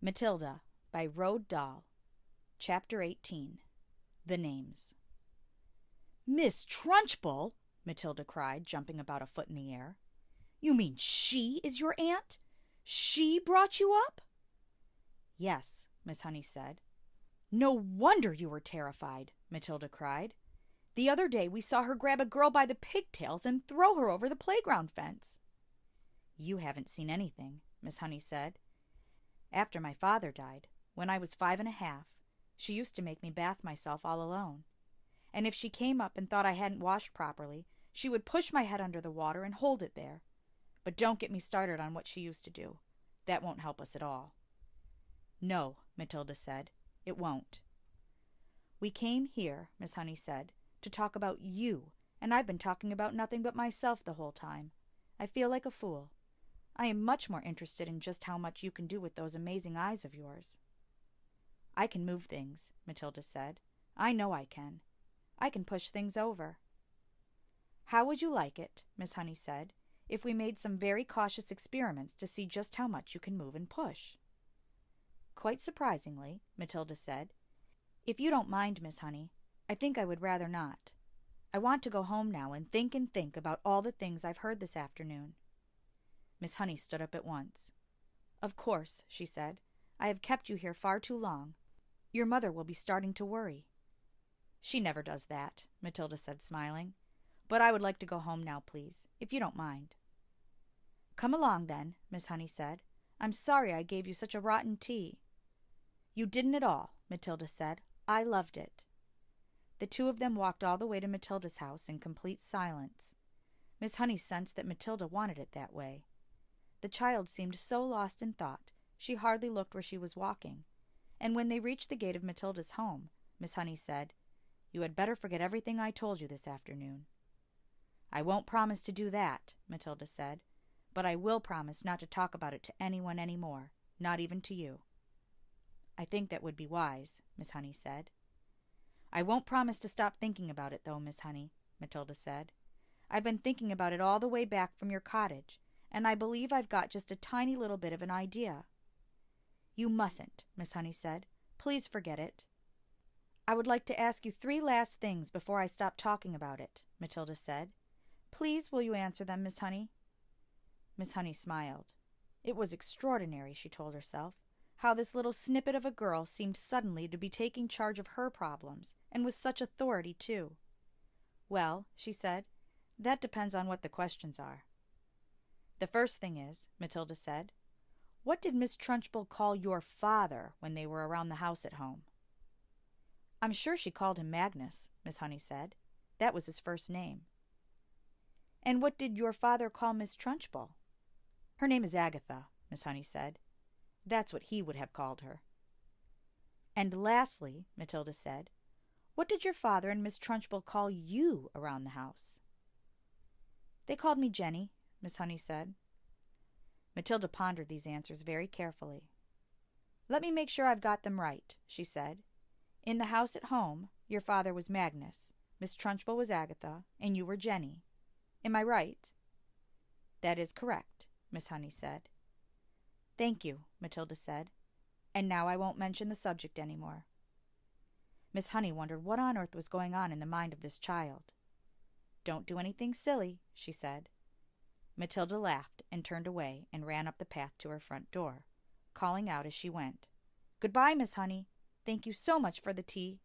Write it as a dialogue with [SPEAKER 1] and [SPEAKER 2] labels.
[SPEAKER 1] Matilda by Roald Dahl. Chapter 18. The Names. "Miss Trunchbull!" Matilda cried, jumping about a foot in the air. "You mean she is your aunt? She brought you up?" "Yes," Miss Honey said. "No wonder you were terrified," Matilda cried. "The other day we saw her grab a girl by the pigtails and throw her over the playground fence." "You haven't seen anything," Miss Honey said. "After my father died, when I was 5 1/2, she used to make me bath myself all alone. And if she came up and thought I hadn't washed properly, she would push my head under the water and hold it there. But don't get me started on what she used to do. That won't help us at all." "No," Matilda said, "it won't." "We came here," Miss Honey said, "to talk about you, and I've been talking about nothing but myself the whole time. I feel like a fool. I am much more interested in just how much you can do with those amazing eyes of yours." "I can move things," Matilda said. "I know I can. I can push things over." "How would you like it," Miss Honey said, "if we made some very cautious experiments to see just how much you can move and push?" "Quite surprisingly," Matilda said. "If you don't mind, Miss Honey, I think I would rather not. I want to go home now and think about all the things I've heard this afternoon." Miss Honey stood up at once. "Of course," she said, "I have kept you here far too long. Your mother will be starting to worry." "She never does that," Matilda said, smiling. "But I would like to go home now, please, if you don't mind." "Come along, then," Miss Honey said. "I'm sorry I gave you such a rotten tea." "You didn't at all," Matilda said. "I loved it." The two of them walked all the way to Matilda's house in complete silence. Miss Honey sensed that Matilda wanted it that way. The child seemed so lost in thought, she hardly looked where she was walking. And when they reached the gate of Matilda's home, Miss Honey said, "You had better forget everything I told you this afternoon." "I won't promise to do that," Matilda said, "but I will promise not to talk about it to anyone any more, not even to you." "I think that would be wise," Miss Honey said. "I won't promise to stop thinking about it, though, Miss Honey," Matilda said. "I've been thinking about it all the way back from your cottage, and I believe I've got just a tiny little bit of an idea." "You mustn't," Miss Honey said. "Please forget it." "I would like to ask you 3 last things before I stop talking about it," Matilda said. "Please will you answer them, Miss Honey?" Miss Honey smiled. It was extraordinary, she told herself, how this little snippet of a girl seemed suddenly to be taking charge of her problems, and with such authority, too. "Well," she said, "that depends on what the questions are." "The first thing is," Matilda said, "what did Miss Trunchbull call your father when they were around the house at home?" "I'm sure she called him Magnus," Miss Honey said. "That was his first name." "And what did your father call Miss Trunchbull?" "Her name is Agatha," Miss Honey said. "That's what he would have called her." "And lastly," Matilda said, "what did your father and Miss Trunchbull call you around the house?" "They called me Jenny," Miss Honey said. Matilda pondered these answers very carefully. "Let me make sure I've got them right," she said. "In the house at home, your father was Magnus, Miss Trunchbull was Agatha, and you were Jenny. Am I right?" "That is correct," Miss Honey said. "Thank you," Matilda said. "And now I won't mention the subject any more." Miss Honey wondered what on earth was going on in the mind of this child. "Don't do anything silly," she said. Matilda laughed and turned away and ran up the path to her front door, calling out as she went, "Goodbye, Miss Honey. Thank you so much for the tea.